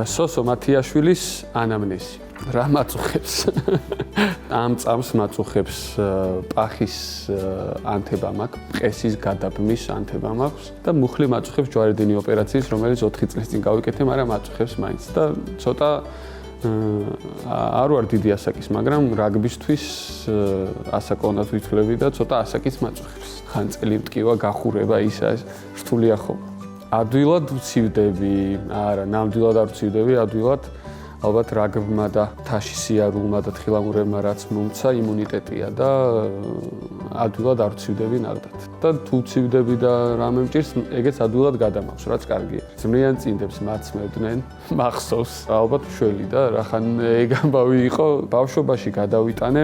სოსო მათიაშვილის ანამნეზი. რა მაწუხებს? ამ წამს მაწუხებს პახის ანთება მაქვს, მყესის გადაბმის ანთება მაქვს და მუხლი მაწუხებს ჯვარედინი ოპერაციის, რომელიც 4 წლის წინ გავიკეთე, მაგრამ მაწუხებს მაინც და ცოტა არ ვარ დიდი ასაკის, მაგრამ რაგბისთვის ასაკო უნდა თვითვლები და ცოტა ასაკის მაწუხებს. ხან წელი მტკივა, გახურება, ისა ეს რთულია ხო. ადვილად ვცივდები, არა, ნამდვილად არ ვცივდები, ადვილად ალბათ რაგბმა და თაში სიარულმა და თხილამურებმა რაც მომცა იმუნიტეტია და ადვილად არ ვცივდები ნახდათ. და თუ ვცივდები და რამე მჭირს, ეგეც ადვილად გადამახს, რაც კარგია. ძმრიან წინდებს მაცმევდნენ, მახსოვს, ალბათ მშველი და რახან ეგ ამბავი იყო, ბავშვობაში გადავიტანე.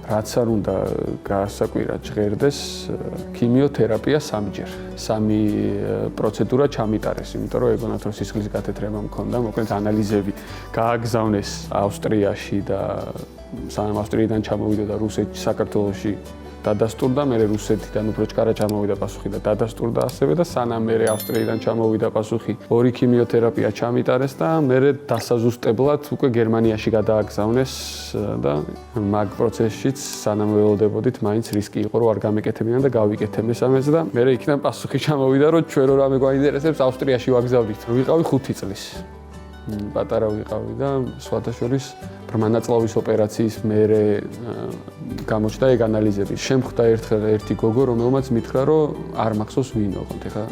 რაც არ უნდა გაასაკვირად ჟღერდეს, ქიმიოთერაპია 3ჯერ. 3 პროცედურა ჩამიტარეს, იმიტომ რომ ეგონათ რომ სისხლის გათეთრება მქონდა, მოკლედ ანალიზები გააგზავნეს ავსტრიაში და სანამ ავსტრიიდან ჩამოვიდა და რუსეთში, საქართველოში დადასტურდა, მე რუსეთიდან უფრო ჩკარა ჩამოვიდა პასუხი და დადასტურდა ასევე და სანამ მე ავსტრიიდან ჩამოვიდა პასუხი, 2 ქიმიოთერაპია ჩამიტარეს და მე დასაზუსტებლად უკვე გერმანიაში გადააგზავნეს და მაგ პროცესშიც სანამ ველოდებოდით, მაინც რისკი იყო რომ არ გამეკეთებინან და გავიკეთე მესამეც და მე იქიდან პასუხი ჩამოვიდა რომ ჩვენ რო რამე გვაინტერესებს ავსტრიაში ვაგზავნით. ვიყავი 5 წლის. პატარა ვიყავი და სხვათა შორის ბრმანაწლავის ოპერაციის მერე გამოჩნდა ეგ ანალიზები. შემხვდა ერთხელ ერთი გოგო, რომელმაც მითხრა, რომ არ მახსოვს ვინ ოღონდ. ეხლა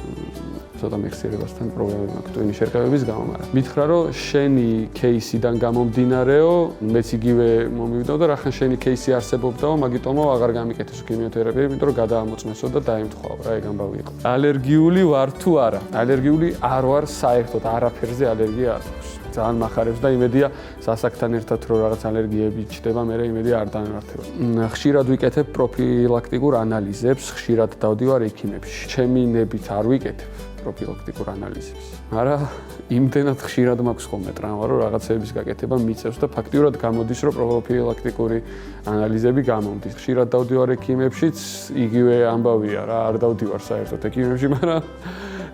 ცოტა მეხსიერებასთან პრობლემები მაქვს ტვინი შერყევების გამო, მაგრამ მითხრა, რომ შენი кейსიდან გამომდინარეო, მეც იგივე მომივიდა და რახან შენი кейსი არსებობდაო, მაგიტომო აღარ გამიკეთეს ქიმიოთერაპია, იმიტომ რომ გადაამოწმესო და დაემთხვაო რა ეგ ამბავი იყო. ალერგიული ვარ თუ არა? ალერგიული არ ვარ საერთოდ, არაფერზე ალერგია არ აქვს. ძალიან მახარებს და იმედია სასაკთან ერთად რომ რაღაც ალერგიები ჩდება, მე იმედია არ დამემართება. ხშირად ვიკეთებ პროფილაქტიკურ ანალიზებს, ხშირად დავდივარ ექიმებში. ჩემი ნებით არ ვიკეთებ პროფილაქტიკურ ანალიზებს. მაგრამ იმდენად ხშირად მაქვს ხოლმე ტრავმა, რომ რაღაცების გაკეთება მიწევს და ფაქტიურად გამოდის, რომ პროფილაქტიკური ანალიზები გამომდის. ხშირად დავდივარ ექიმებშიც, იგივე ამბავია რა, არ დავდივარ საერთოდ ექიმებში, მაგრამ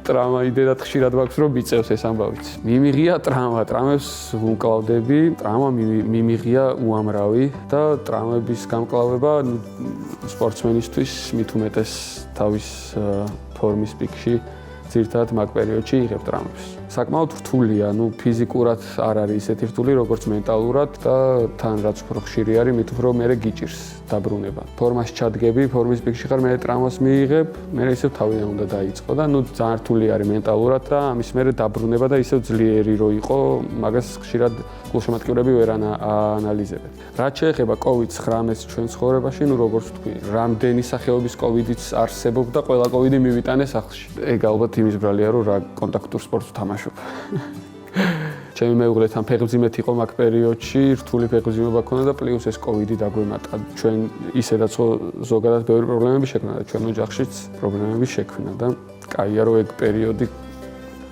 ტრავმა იმდენად ხშირად მაქვს, რომ მიწევს ეს ამბავიც. მიმიღია ტრავმებს ვუმკლავდები, ტრავმა მიმიღია უამრავი და ტრავმების გამკლავება სპორტსმენისთვის მით უმეტეს თავის ფორმის პიკში ძირთად მაგ პერიოდში იღებ ტრავმებს. საკმაოდ რთულია, ფიზიკურად არ არის ისეთი რთული, როგორც მენტალურად და თან რაც უფრო ხშირი არის, მით უფრო მე გიჭირს დაბრუნება. ფორმას ჩადგები, ფორმის პიკში ხარ, მე ტრავმას მიიღებ, მე ისევ თავიდან უნდა დაიწყო და ძალიან რთული არის მენტალურად და ამის მერე დაბრუნება და ისევ ძლიერი რო იყო, მაგას ხშირად გულშემატკივრები ვერ ანალიზებენ. რაც შეეხება COVID-19-ს ჩვენ ცხოვრებაში, როგორც ვთქვი, რამდენი სახეობის COVID-იც არსებობდა, ყველა COVID-ი მივიტანე სახლში. ეგ ალბათ იმის ბრალია, რომ რა კონტაქტურ სპორტს ვთამაშობ. ჩემი მეუღლეთან ფეხმძიმეთ იყო მაგ პერიოდში, რთული ფეხმძიმება ქონდა და პლუს ეს COVID-ი დაგვემატა. ჩვენ ისედაც ზოგადად ბევრი პრობლემები შექმნა და ჩვენ ოჯახშიც პრობლემები შექმნა და კაია რომ ეგ პერიოდი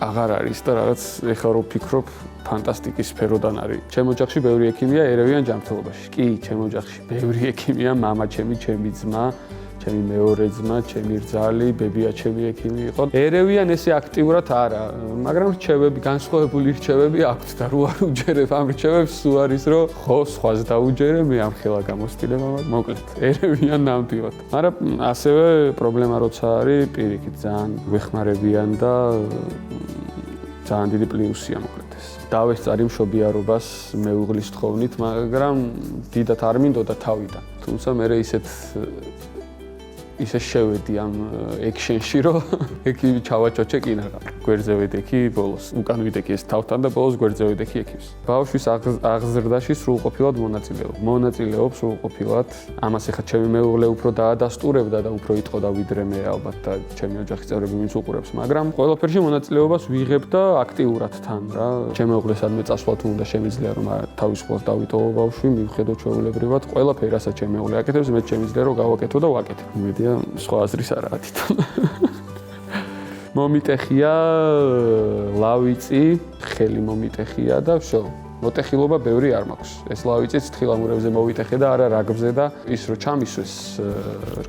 აღარ არის და რაღაც ეხლა რო ვფიქრობ, ფანტასტიკის სფეროდან არის. ჩემ ოჯახში ბევრი ექიმია ერევიან ჯანმრთელობაში. კი, ჩემ ოჯახში ბევრი ექიმია, მამა ჩემი, ჩემი ძმა, ჩემი მეორე ძმა, ჩემი რძალი, ბებია ჩემი ექიმი იყო. ერევიან ესე აქტიურად არა, მაგრამ რჩევები, განსხვავებული რჩევები აქვთ და რო არ უჯერებ ამ რჩევებს, სულ არის რომ ხო, სხვას დაუჯერე, მე ამ ხელა გამოსtildeმა, მოკლედ, ერევიან ნამდვილად. მაგრამ ასევე პრობლემა როცა არის, პირიქით ძალიან გვეხმარებიან და ძალიან დიდი პლუსია მოკლედ ეს. დავესწარი მშობიარობას მეუღლის თხოვნით, მაგრამ დიდად არ მინდოდა თავიდან. თუმცა მე ისე შევედი ამ ექშენში, რომ ექიმი ჩავაჩოჩე კინაღა. გვერდზე ვიდექი ბოლოს, უკან ვიდექი ეს თავთან და ბოლოს გვერდზე ვიდექი ექიმს. ბავშვის აღზრდაში სრულყოფილად მონაწილეობს სრულყოფილად. ამას ეხა ჩემი მეუღლე უფრო დაადასტურებდა და უფრო იტყოდა ვიდრე მე ალბათ და ჩემი ოჯახის წევრები ვინც უყურებს, მაგრამ ყველაფერში მონაწილეობას ვიღებ და აქტიურად თან რა. ჩემი მეუღლე სადმე წასვლა თუ უნდა შემიძლია რომ თავისუფლად დავიტოვო ბავშვი, მივხედო ჩვეულებრივად, ყველაფერი რასაც ჩემი მეუღლე აკეთებს, მე შემიძლია რომ გავაკეთო და ვაკეთებ. იმედია სხვა აზრის არაა თვითონ. მომიტეხია ლავიწი, ხელი მომიტეხია და ვсё. მოტეხილობა ბევრი არ მაქვს. ეს ლავიწიც თხილამურებზე მოვიტეხე და არა რაგბზე და ის რო ჩამისვეს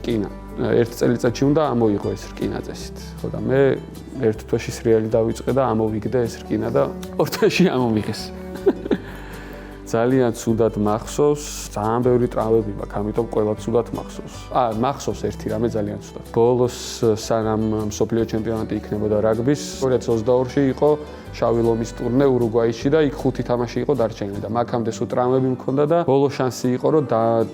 რკინა. ერთ წელიწადში უნდა ამოიღო ეს რკინა წესით. ხო და მე ერთ თვეში სრიალი დავიწყე და ამოვიგდე ეს რკინა და ორ თვეში ამომიღეს. ძალიან ცუდად მახსოვს, ძალიან ბევრი ტრავმები მაქვს, ამიტომ ყველა ცუდად მახსოვს. მახსოვს ერთი რამე ძალიან ცუდად. ბოლოს სანამ მსოფლიო ჩემპიონატი იქნებოდა რაგბის, 2022-ში იყო შავი ლომის ტურნე ურუგვაიში და იქ 5 თამაში იყო დარჩენილი და მაგამდე სულ ტრავმები მქონდა და ბოლო შანსი იყო რომ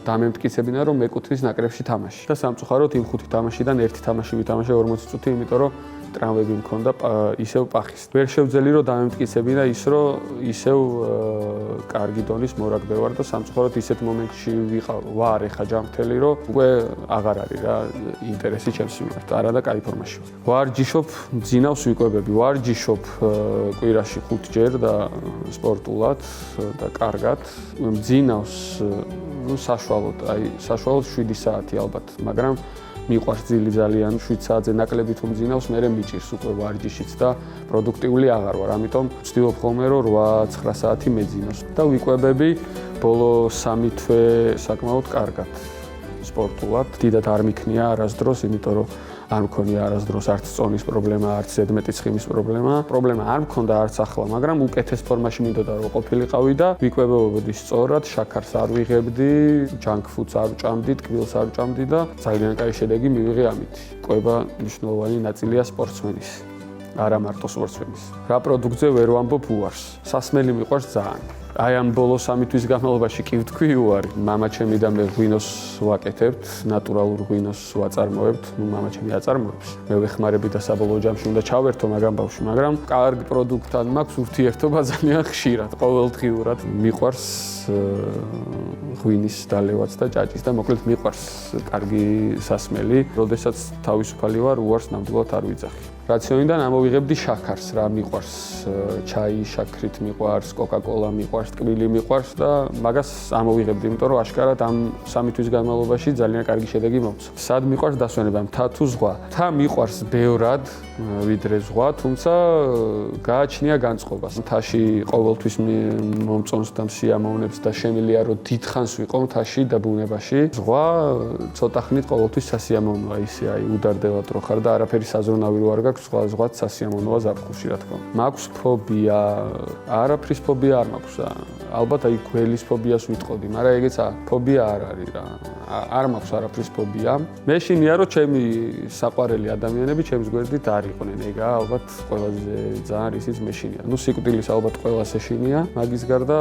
დამემტკიცებინა რომ მეკუთვნის ნაკრებში თამაში. და სამწუხაროდ იმ 5 თამაშიდან ერთი თამაში ვითამაშე 40 წუთი, იმიტომ რომ ტრავმები მქონდა ისევ პახის. ვერ შევძელი რომ დამემტკიცებინა ის რომ ისევ კარგი დონის მორაგბე ვარ და სამწუხაროდ ისეთ მომენტში ვარ ეხა ჯანმრთელი რომ უკვე აღარ არის რა ინტერესი ჩემს მიმართ. არა და კაი ფორმაში ვარ. ვარჯიშობ, მძინავს ვიკვებები, ვარჯიშობ კვირაში 5 ჯერ და სპორტულად და კარგად. მძინავს საშუალოდ 7 საათი ალბათ, მაგრამ მიყვარს ძილი ძალიან 7 საათზე ნაკლები თუ მძინავს, მე მიჭირს უკვე ვარჯიშიც და პროდუქტიული აღარ ვარ. ამიტომ ვცდილობ ხოლმე რომ 8-9 საათი მეძინოს და ვიკვებები ბოლო 3 თვე საკმაოდ კარგად სპორტულად. დიდად არ მიქნია არასდროს, იმიტომ რომ არ მქონია არასდროს არც წონის პრობლემა, არც ზედმეტი ცხიმის პრობლემა. პრობლემა არ მქონდა არც ახლა, მაგრამ უკეთეს ფორმაში მინდოდა რომ ყოფილიყავი და ვიკვებებოდი სწორად, შაქარს არ ვიღებდი, ჯანკ ფუდს არ ვჭამდი, ტკბილს არ ვჭამდი და ძალიან კაი შედეგი მივიღე ამით. კვება მნიშვნელოვანი ნაწილია სპორტსმენის, არა მარტო სპორტსმენის. რა პროდუქტზე ვერ ვამბობ უარს. სასმელი მიყვარს ძალიან. აი ამ ბოლო 3 თვის განმავლობაში კი ვთქვი უარი. მამა ჩემი და მე ღვინოს ვაკეთებთ, ნატურალურ ღვინოს ვაწარმოებთ. მამა ჩემი აწარმოებს. მე ვეხმარები და საბოლოო ჯამში უნდა ჩავერთო მაგამ ბავშვი, მაგრამ კარგ პროდუქტთან მაქვს ურთიერთობა ძალიან ხშირად, ყოველდღიურად. მიყვარს ღვინის დალევაც და ჭაჭის და მოკლედ მიყვარს კარგი სასმელი. როდესაც თავისუფალი ვარ, უარს ნამდვილად არ ვიძახი. რაციონიდან ამოვიღებდი შაქარს, რა მიყვარს, ჩაი შაქრით მიყვარს, კოკა-კოლა მიყვარს, ტკბილი მიყვარს და მაგას ამოვიღებდი, იმიტომ რომ აშკარად ამ 3 თვის განმავლობაში ძალიან კარგი შედეგი მომცა. სად მიყვარს დასვენება, მთა თუ ზღვა? მთა მიყვარს ბევრად, ვიდრე ზღვა, თუმცა გააჩნია განწყობას. მთაში ყოველთვის მომწონს და მსიამოვნებს და შემილია რომ დიდხანს ვიყო მთაში და ბუნებაში. ზღვა ცოტა ხნით ყოველთვის სასიამოვნოა, ისე აი უდარდელად რო ხარ და არაფერი საზრუნავი რო არ გაქვს, ზღვაც სასიამოვნოა ზაფხულში რა თქმა უნდა. მაქვს ფობია, არაფრის ფობია არ მაქვს. ალბათ აი გველის ფობიას ვიტყოდი, მაგრამ ეგეც ფობია არ არის რა. არ მაქვს არაფრის ფობია. მე შინია რომ ჩემი საყვარელი ადამიანები ჩემს გვერდით არ იყვნენ, ეგაა ალბათ ყველაზე ძალიან ისიც მე შინია. ნუ სიკვდილის ალბათ ყველას ეშინია, მაგის გარდა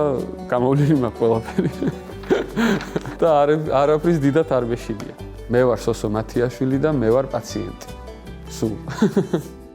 გამოვლილი მაქვს ყველაფერი. და არაფრის დიდად არ მეშინია. მე ვარ სოსო მათიაშვილი და მე ვარ პაციენტი. სულ